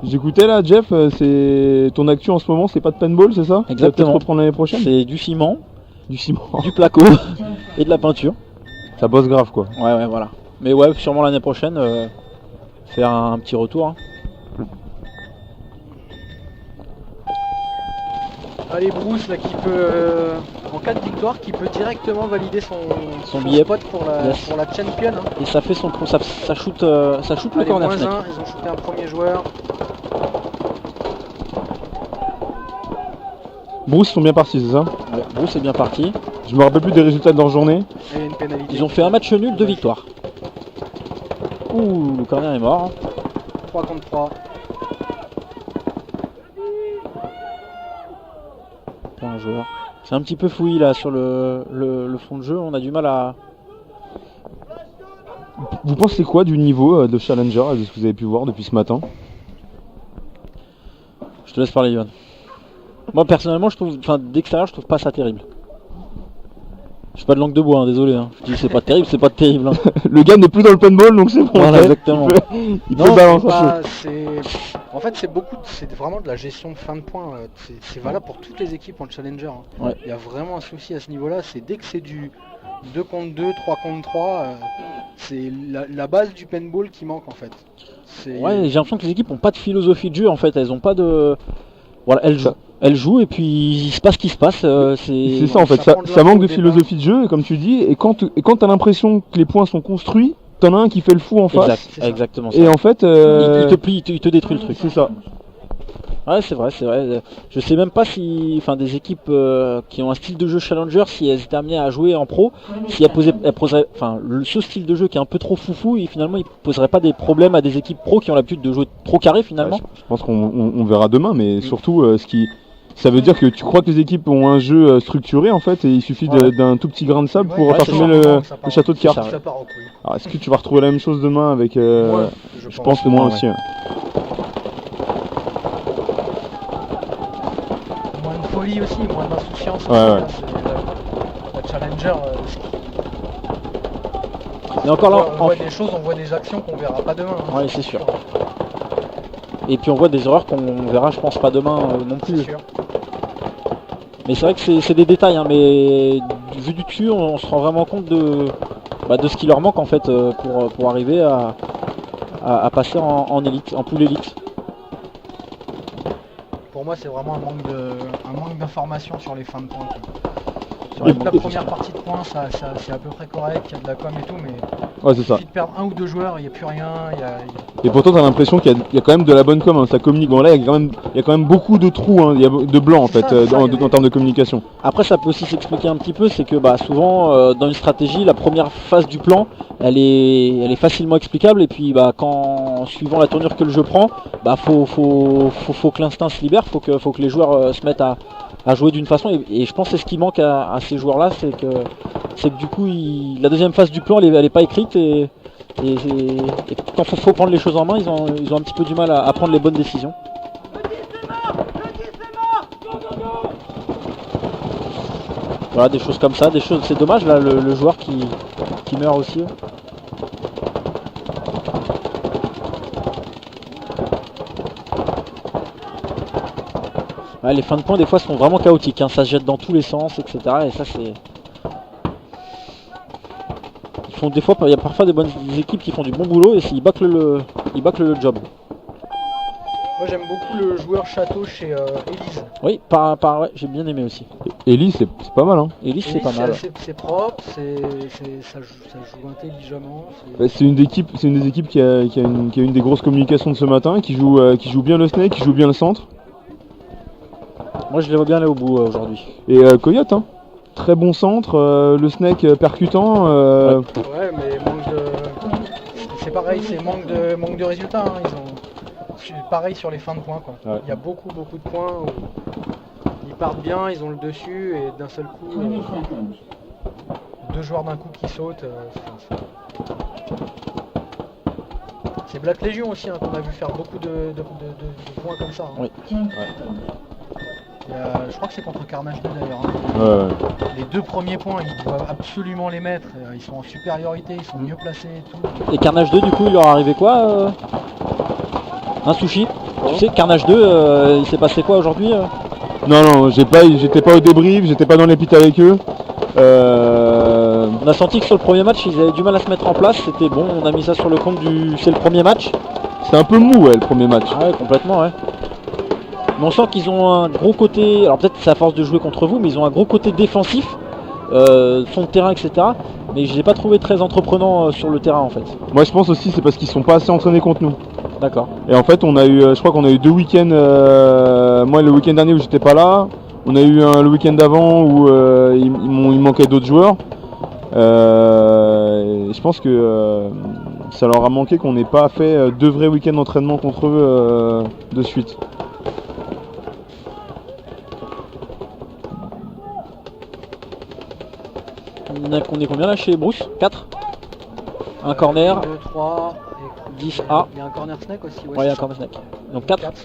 J'écoutais là, Jeff, c'est ton actu en ce moment, c'est pas de paintball, c'est ça? Exactement. Tu vas peut-être reprendre l'année prochaine? C'est du ciment, Du ciment. du placo et de la peinture. Ça bosse grave quoi. Ouais, voilà. Mais ouais, sûrement l'année prochaine, faire un petit retour. Hein. Allez, Bruce là qui peut, en cas de victoire, qui peut directement valider son billet. spot pour la champion. Hein. Et ça fait ça shoot le Allez, corner -1, snake. ils ont shooté un premier joueur. Bruce sont bien partis, c'est ça? Ouais, Bruce c'est bien parti. Je me rappelle plus des résultats de leur journée. Et une pénalité. Ils ont fait un match nul, 2 victoires. Ouh, le corner est mort. 3 contre 3. Un joueur. C'est un petit peu fouillis là sur le fond de jeu, on a du mal à... Vous pensez quoi du niveau de Challenger, de ce que vous avez pu voir depuis ce matin? Je te laisse parler, Yohan. Moi personnellement, je trouve, enfin d'extérieur, je trouve pas ça terrible. Je suis pas de langue de bois, hein, désolé. Hein. Je dis c'est pas terrible, c'est pas terrible. Hein. Le gars n'est plus dans le paintball, donc c'est bon. Voilà, en fait. exactement. Il Non, peut balancer un Pas- peu. En fait, c'est vraiment de la gestion de fin de points. C'est valable pour toutes les équipes en challenger. Hein. Ouais. Il y a vraiment un souci à ce niveau-là. C'est dès que c'est du 2 contre 2, 3 contre 3, c'est la base du paintball qui manque en fait. Ouais, j'ai l'impression que les équipes ont pas de philosophie de jeu en fait, elles ont pas de... Voilà, elles jouent et puis il se passe ce qui se passe. C'est ça en fait, ça prend de ça l'info manque au de départ. philosophie de jeu, et comme tu dis, et quand t'as l'impression que les points sont construits, t'en as un qui fait le fou en face, Exact, c'est ça. exactement ça. et en fait, Il te plie, il te détruit le truc. c'est ça. Ouais, c'est vrai, c'est vrai. Je sais même pas si, enfin, des équipes qui ont un style de jeu challenger, si elles étaient amenées à jouer en pro, si elles poseraient, enfin, ce style de jeu qui est un peu trop foufou, et finalement, ils poseraient pas des problèmes à des équipes pro qui ont l'habitude de jouer trop carré finalement. Ouais, je pense qu'on verra demain, mais surtout, ça veut dire que tu crois que les équipes ont un jeu structuré en fait, et il suffit d'un tout petit grain de sable pour Ouais, faire c'est tomber ça. le château de C'est ça, cartes. ouais. Ça part en couille. Alors, est-ce que tu vas retrouver la même chose demain avec Ouais, je pense que moi Ouais. aussi. Hein. Moins de folie aussi, moins d'insouciance. Ouais. La challenger, Mais encore là, on voit des choses, on voit des actions qu'on verra pas demain. Hein, Ouais, c'est sûr. Et puis on voit des erreurs qu'on verra, je pense, pas demain non C'est plus. sûr. Mais c'est vrai que c'est des détails, hein, mais vu du dessus, on se rend vraiment compte de ce qui leur manque en fait pour arriver à passer en élite, en pool élite. Pour moi, c'est vraiment un manque d'information sur les fins de points. Sur Et- la première partie de points, c'est à peu près correct, il y a de la com et tout, mais Ouais, c'est il ça. suffit de perdre un ou deux joueurs, il n'y a plus rien. Et pourtant, t'as l'impression qu'il y a quand même de la bonne com, hein, ça communique. Bon, là, il y a quand même beaucoup de trous, hein, il y a de blanc en C'est fait, ça, c'est ça, en il y a des- termes de communication. Après, ça peut aussi s'expliquer un petit peu, c'est que souvent dans une stratégie, la première phase du plan, elle est facilement explicable, et puis quand suivant la tournure que le jeu prend, faut que l'instinct se libère, faut que les joueurs se mettent à jouer d'une façon, et je pense que c'est ce qui manque à ces joueurs-là, c'est que du coup la deuxième phase du plan elle est pas écrite, et quand faut prendre les choses en main, ils ont un petit peu du mal à prendre les bonnes décisions. Voilà, des choses comme ça, c'est dommage là le joueur qui meurt aussi. Ouais, les fins de points des fois sont vraiment chaotiques, hein, ça se jette dans tous les sens, etc. Et ça c'est... Des fois, il y a parfois des équipes qui font du bon boulot, et ils bâclent le job. Moi, j'aime beaucoup le joueur château chez Elise. Oui, ouais, j'ai bien aimé aussi. Ellie, c'est pas mal. Hein. Elise c'est pas mal. C'est propre, ça joue intelligemment. C'est une des équipes qui a une des grosses communications de ce matin, qui joue bien le snake, qui joue bien le centre. Moi je les vois bien aller au bout aujourd'hui. Et Coyote, hein. Très bon centre, le snake percutant. Ouais, mais c'est pareil, c'est manque de résultats. Hein. Pareil sur les fins de points, quoi. Ouais. Il y a beaucoup de points où ils partent bien, ils ont le dessus, et d'un seul coup, deux joueurs d'un coup qui sautent. C'est Black Legion aussi, hein, qu'on a vu faire beaucoup de points comme ça. Hein. Oui. Je crois que c'est contre Carnage 2 d'ailleurs. Hein. Ouais. Les 2 premiers points, ils doivent absolument les mettre. Ils sont en supériorité, ils sont mieux placés et tout. Et Carnage 2, du coup, il leur est arrivé quoi un sushi. Tu sais, Carnage 2, il s'est passé quoi aujourd'hui Non, j'étais pas au débrief, j'étais pas dans les pits avec eux. On a senti que sur le premier match, ils avaient du mal à se mettre en place. C'était bon, on a mis ça sur le compte du... C'est le premier match. C'était un peu mou, ouais, le premier match. Ah ouais, complètement, ouais. Mais on sent qu'ils ont un gros côté... Alors peut-être c'est à force de jouer contre vous, mais ils ont un gros côté défensif. Fond de terrain, etc. Mais je l'ai pas trouvé très entreprenant sur le terrain, en fait. Moi, je pense aussi c'est parce qu'ils sont pas assez entraînés contre nous. D'accord. Et en fait, on a eu, je crois qu'on a eu 2 week-ends. Moi, le week-end dernier où j'étais pas là, on a eu le week-end d'avant où il manquait d'autres joueurs. Je pense que ça leur a manqué qu'on n'ait pas fait 2 vrais week-ends d'entraînement contre eux de suite. On est combien là chez Bruce? 4. Un corner. 2, 3, 10A. Il y a un corner snack aussi. Ouais, il y a un corner snack. Donc 4. 4.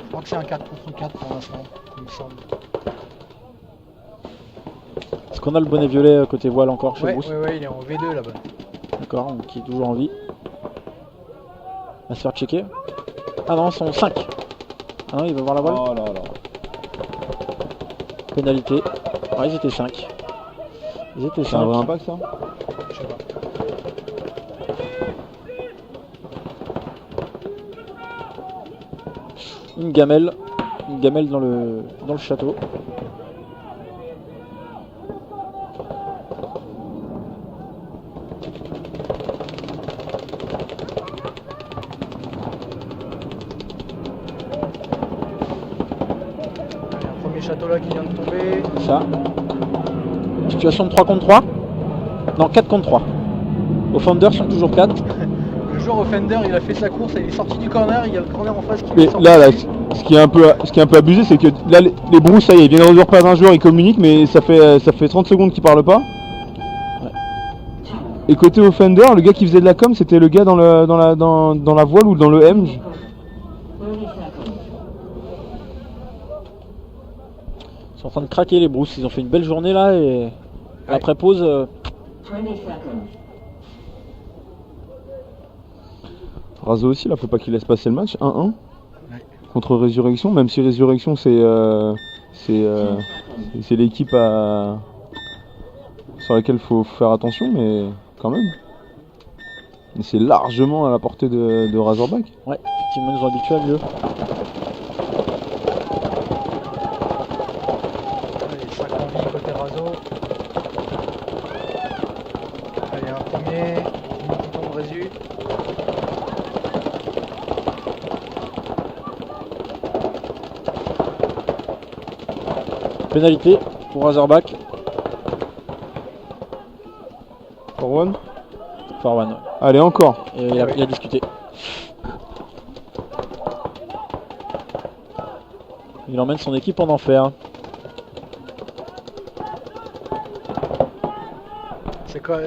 Je crois que c'est un 4 contre 4 pour l'instant, il me semble. Est-ce qu'on a le bonnet violet côté voile encore chez Ouais, Bruce? ouais, il est en V2 là-bas. D'accord, donc il est toujours en vie. On va se faire checker. Ah non, ils sont 5. Ah non, il va voir la voile. Oh là là. Pénalité. Ouais, ils étaient 5. Ils étaient C'est un 5. vrai impact ça? Je sais pas. Une gamelle dans le château. Un premier château là qui vient de tomber. Ça. Situation de 3 contre 3. Non, 4 contre 3. Offenders sont toujours 4. Le joueur Offender, il a fait sa course, il est sorti du corner, il y a le corner en face qui Mais est sorti. là, ce qui est un peu abusé, c'est que là, les Bruce, ça y est, ils viennent de reperdre un joueur, ils communiquent, mais ça fait 30 secondes qu'ils parlent pas. Ouais. Et côté Offender, le gars qui faisait de la com, c'était le gars dans la voile ou dans le M. Ils sont en train de craquer les Bruce. Ils ont fait une belle journée là et après pause. Razo aussi, là, faut pas qu'il laisse passer le match. 1-1 Ouais. contre Résurrection, même si Résurrection c'est l'équipe sur laquelle faut faire attention, mais quand même. Et c'est largement à la portée de Razorback. Ouais, effectivement, ils nous ont habitués à mieux. Allez, 5 en vie côté Razo. Allez, un premier qui tombe Résu. Pénalité pour Razorback. For one. For one. Allez, encore. Et il a discuté. Il emmène son équipe en enfer. C'est quoi?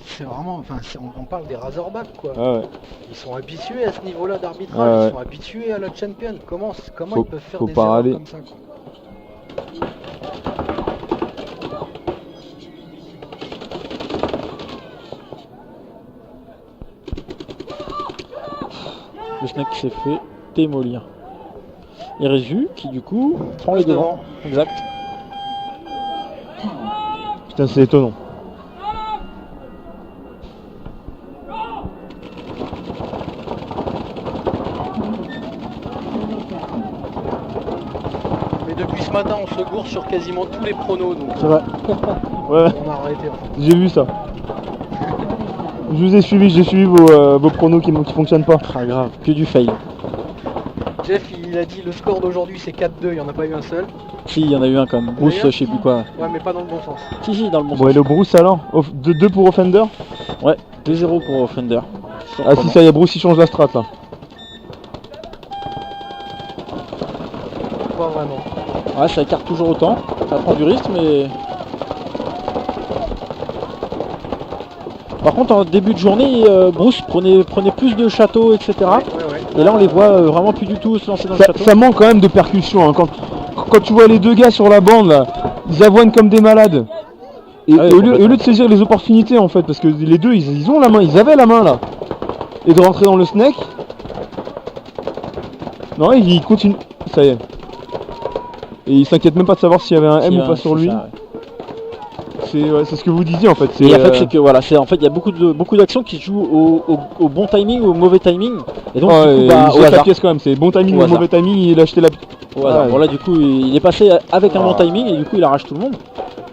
C'est vraiment. Enfin, on parle des Razorback quoi. Ah ouais. Ils sont habitués à ce niveau-là d'arbitrage, Ouais. ils sont habitués à la champion. Comment Faut- ils peuvent faire faut des pas erreurs râler. comme ça quoi. Le snack s'est fait démolir. Et Résu qui du coup prend les devants. Exact. Putain, c'est étonnant. Mais depuis ce matin, on se gourre sur quasiment tous les pronos, donc C'est vrai. Ouais, on a arrêté. En fait. j'ai vu ça. Je vous ai suivi, j'ai suivi vos pronos qui fonctionnent pas. Ah grave. Que du fail. Jeff, il a dit le score d'aujourd'hui c'est 4-2, il n'y en a pas eu un seul. Si, il y en a eu un quand même. Bruce, je sais plus quoi. Ouais, mais pas dans le bon sens. Si, dans le bon Bon, et sens. le Bruce alors 2 pour Offender. Ouais, 2-0 pour Offender. Ah si, ça y est, Bruce il change la strat là. Pas vraiment. Ouais, ça écarte toujours autant. Ça prend du risque, mais. Par contre, en début de journée, Bruce prenait plus de châteaux, etc. Ouais. Et là, on les voit vraiment plus du tout se lancer dans le château. Ça manque quand même de percussion. Hein. quand tu vois les deux gars sur la bande là, ils avoinent comme des malades. Et, Ah oui, au lieu complètement. de saisir les opportunités en fait, parce que les deux ils ont la main, ils avaient la main là. Et de rentrer dans le snake. Non, il continue. Ça y est. Et il s'inquiète même pas de savoir s'il y avait un M ou pas sur lui. C'est ce que vous disiez en fait. Et en fait, c'est que voilà, en fait, il y a beaucoup d'actions qui se jouent au bon timing ou au mauvais timing. Et donc, Ouais, du coup, bah, il au jette la hasard. pièce quand même, c'est bon timing Au ou hasard. mauvais timing, il a acheté la Au hasard. Ouais. Bon, là, du coup, il est passé avec un bon Ah. timing et du coup, il arrache tout le monde.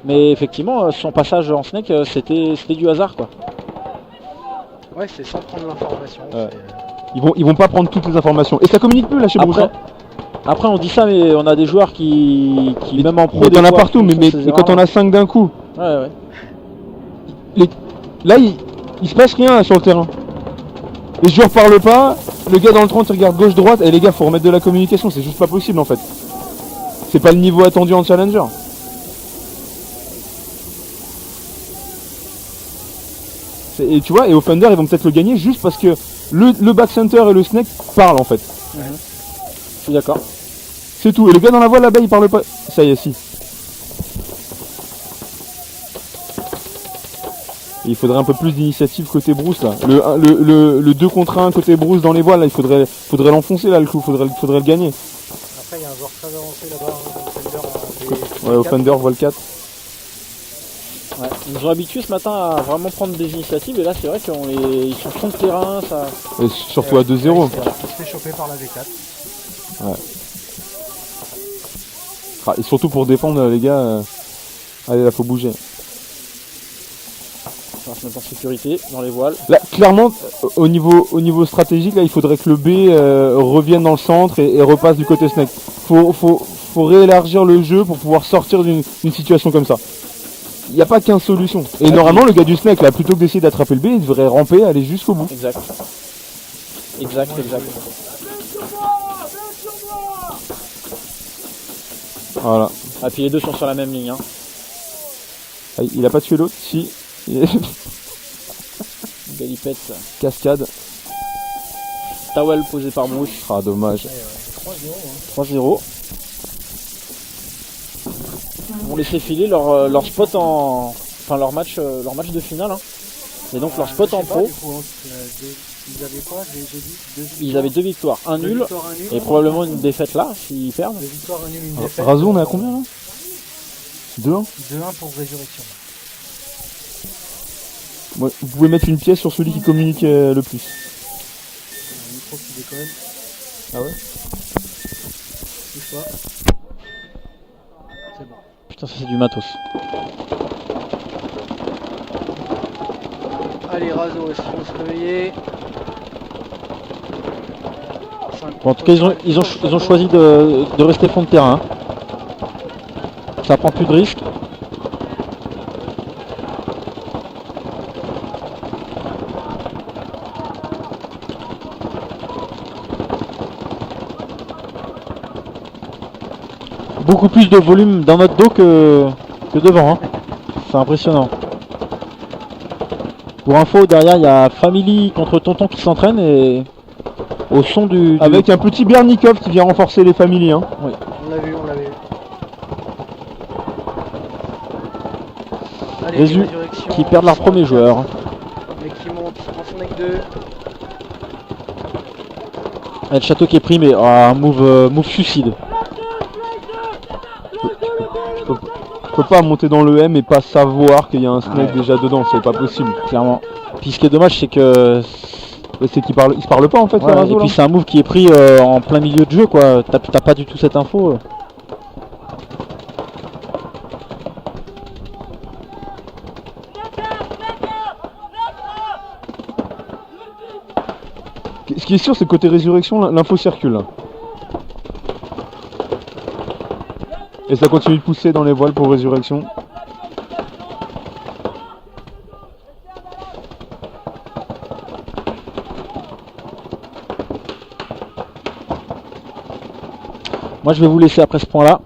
Mais effectivement, son passage en snake, c'était du hasard, quoi. Ouais, c'est sans prendre l'information. Ouais. c'est- Ils vont pas prendre toutes les informations. Et ça communique plus là chez Bruce. Après, on dit ça, mais on a des joueurs qui Mais même en pro, mais des t'en as fois, partout, font mais ces quand on erreurs. a 5 d'un coup, Ouais, ouais. là il se passe rien là, sur le terrain. Les joueurs parlent pas, le gars dans le 30 il regarde gauche-droite, et les gars faut remettre de la communication, c'est juste pas possible en fait. C'est pas le niveau attendu en challenger. Et tu vois, et au Thunder ils vont peut-être le gagner juste parce que le back center et le snake parlent en fait. Je suis d'accord. C'est tout. Et le gars dans la voile là-bas il parle pas. Ça y est, si. Et il faudrait un peu plus d'initiative côté Bruce là. Le 2 contre 1 côté Bruce dans les voiles là, il faudrait l'enfoncer là le coup, faudrait le gagner. Après, il y a un joueur très avancé là-bas, au Thunder, Ouais, au Thunder voile 4. Ouais. Ils nous ont habitués ce matin à vraiment prendre des initiatives et là, c'est vrai qu'ils sont fond de terrain, ça. Et surtout à 2-0. Il se fait choper par la V4. Ah, et surtout pour défendre les gars, allez là faut bouger. On va se mettre en sécurité dans les voiles. Là clairement au niveau stratégique là il faudrait que le B revienne dans le centre et repasse du côté snake. Faut réélargir le jeu pour pouvoir sortir d'une situation comme ça. Il n'y a pas 15 solutions. Et normalement le gars du snake là plutôt que d'essayer d'attraper le B il devrait ramper, aller jusqu'au bout. Exact. Exact. Voilà. Ah, puis les deux sont sur la même ligne. Hein. Ah, il a pas tué l'autre, si. Galipette. Cascade. Towel posé par Bruce. Ah dommage. 3-0. Ils vont laisser filer leur spot enfin leur match de finale. Hein. Et donc leur spot en pro. Ils avaient quoi? J'ai dit deux victoires. Ils avaient 2 victoires, un Deux nul victoires, un nul. et probablement une défaite là s'ils perdent. 2 victoires, un nul, une défaite. Razou on est à combien là 2-1. 2-1 pour Résurrection. Ouais, vous pouvez mettre une pièce sur celui qui communique le plus. Un micro qui déconne. Ah ouais. Touche pas. C'est bon. Putain, ça c'est du matos. Allez, Razo, est-ce qu'il faut se réveiller? Bon, en tout cas, ils ont choisi de rester fond de terrain. Ça prend plus de risques. Beaucoup plus de volume dans notre dos que devant. Hein. C'est impressionnant. Pour info, derrière, il y a Family contre Tonton qui s'entraîne et au son du... Avec un petit Bernikov qui vient renforcer les familles. Hein. On l'a vu. Allez, Résu Résurrection, qui perdent leur premier joueur. Mais qui monte en son avec 2. Et le château qui est pris, mais un move suicide. Je peux pas monter dans le M et pas savoir qu'il y a un snake déjà dedans, c'est pas possible. Clairement. Puis ce qui est dommage, c'est que... C'est qu'ils se parlent pas en fait, Ouais, les Razo, et puis là. c'est un move qui est pris en plein milieu de jeu, quoi. T'as pas du tout cette info. Ce qui est sûr, c'est que côté résurrection, l'info circule. Là. Et ça continue de pousser dans les voiles pour résurrection. Moi, je vais vous laisser après ce point-là.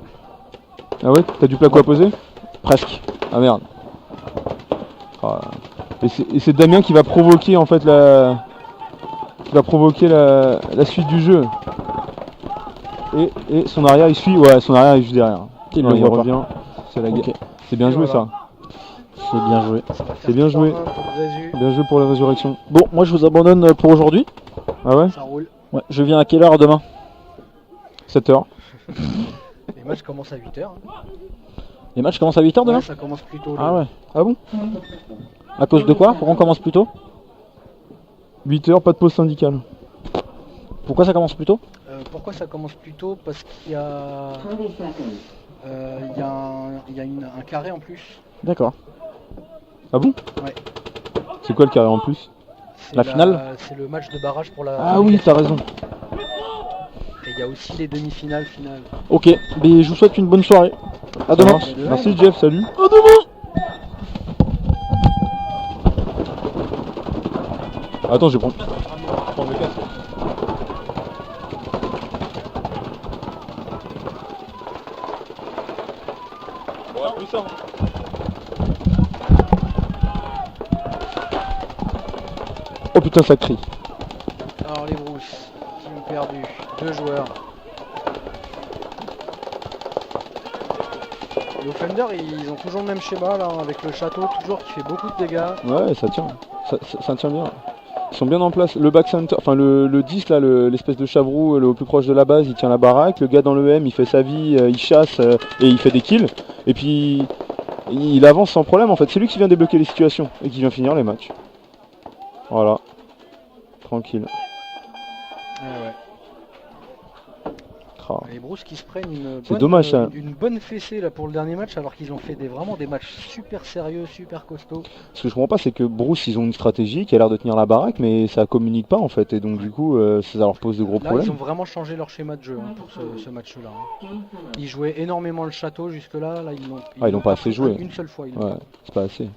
Ah ouais, t'as du placo à poser? Presque. Ah merde. Ah. Et c'est Damien qui va provoquer en fait la suite du jeu. Et son arrière il suit, ouais, son arrière il est juste derrière. Il Non, le il voit pas. revient. C'est la Ok. guerre. C'est bien Et joué voilà. C'est bien joué. Ça va faire C'est bien joué. 3-1 pour Résu. ça. Bien joué pour la résurrection. Bon, moi je vous abandonne pour aujourd'hui. Ah ouais Ça roule. Ouais, je viens à quelle heure demain? 7h. Les matchs commencent à 8h. Les matchs commencent à 8h demain? Ouais, ça commence plus tôt. Ah ouais. Ah bon À cause de quoi? Pourquoi on commence plus tôt? 8h, pas de pause syndicale. Pourquoi ça commence plus tôt? Pourquoi ça commence plus tôt? Parce qu'il y a, un carré en plus. D'accord. Ah bon Ouais. C'est quoi le carré en plus? C'est La finale? C'est le match de barrage pour la. Ah oui, t'as raison. Et il y a aussi les demi-finales, finales. Ok, mais je vous souhaite une bonne soirée. À Ça demain. marche. Merci Jeff, salut. À demain. Attends, je vais prendre le casque. Bon, à plus ça. Oh putain, ça crie. Alors les brousses, qui ont perdu 2 joueurs. Les Offenders, ils ont toujours le même schéma là, avec le château, toujours qui fait beaucoup de dégâts. Ouais, ça tient. Ça tient bien. Ils sont bien en place. Le back center, enfin le 10 là, l'espèce de chavroux le plus proche de la base, il tient la baraque. Le gars dans le M, il fait sa vie, il chasse et il fait des kills. Et puis il avance sans problème en fait. C'est lui qui vient débloquer les situations et qui vient finir les matchs. Voilà. Tranquille. Ouais. Ah. Les brousses qui se prennent une C'est bonne, dommage, ça. une bonne fessée là pour le dernier match alors qu'ils ont fait vraiment des matchs super sérieux, super costauds. Ce que je comprends pas, c'est que Bruce, ils ont une stratégie qui a l'air de tenir la baraque, mais ça communique pas en fait. Et donc du coup, ça leur pose de gros Là, ils problèmes. ont vraiment changé leur schéma de jeu pour ce match-là. Ils jouaient énormément le château jusque-là. Là, ils l'ont pas assez pris joué. une seule fois. Ouais, c'est pas assez.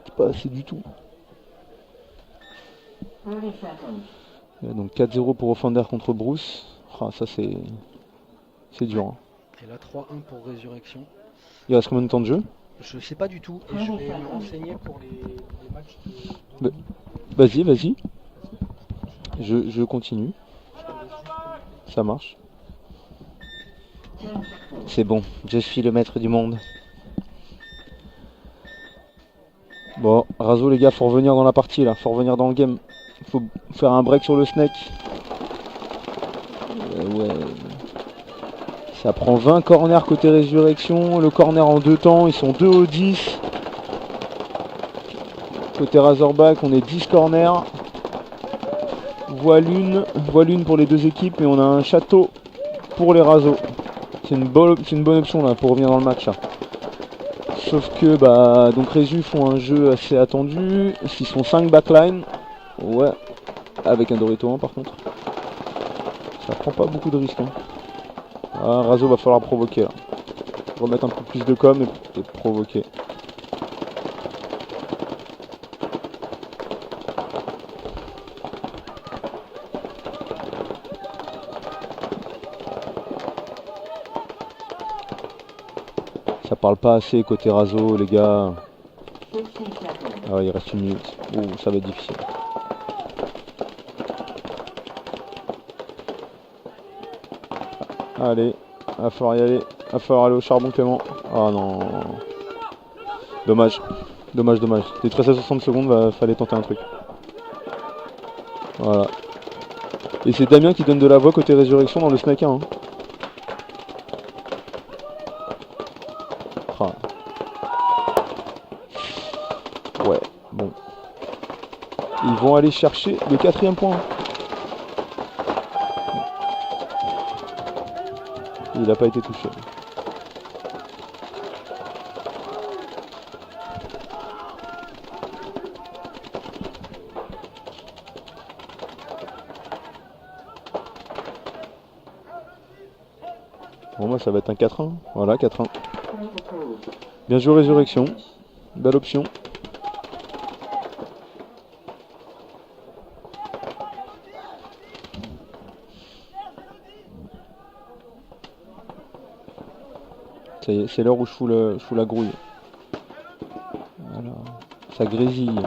C'est pas assez du tout. Et donc 4-0 pour Offender contre Bruce. Ah, ça c'est dur. Hein. Et là, 3-1 pour Résurrection. Il reste combien de temps de jeu? Je sais pas du tout. Et je vais me renseigner pour les matchs de... Vas-y. Je continue. Ça marche. C'est bon, je suis le maître du monde. Bon, Razo les gars, faut revenir dans la partie là, faut revenir dans le game. Faut faire un break sur le snake. Ouais. Ça prend 20 corners côté Résurrection. Le corner en 2 temps, ils sont 2 au 10. Côté Razorback, on est 10 corners. Voile une pour les deux équipes et on a un château pour les Razos. C'est une bonne option là pour revenir dans le match là. Sauf que donc Résu font un jeu assez attendu. S'ils sont 5 backline, ouais, avec un Dorito 1 par contre. Ça prend pas beaucoup de risques. Hein. Ah, Razo va falloir provoquer là. Remettre un peu plus de com et provoquer. Ça parle pas assez côté Razo les gars. Ah ouais, il reste une minute. Ouh, ça va être difficile. Allez, va falloir y aller. Va falloir aller au charbon Clément. Ah non. Dommage. T'es très à 60 secondes, fallait tenter un truc. Voilà. Et c'est Damien qui donne de la voix côté Résurrection dans le snack 1. Hein. Ah. Ouais, bon. Ils vont aller chercher le 4e point. Il n'a pas été touché. Bon, moi ça va être un 4-1. Voilà, 4-1. Bien joué Résurrection. Belle option. Ça y est, c'est l'heure où je fous la grouille. Voilà. Ça grésille.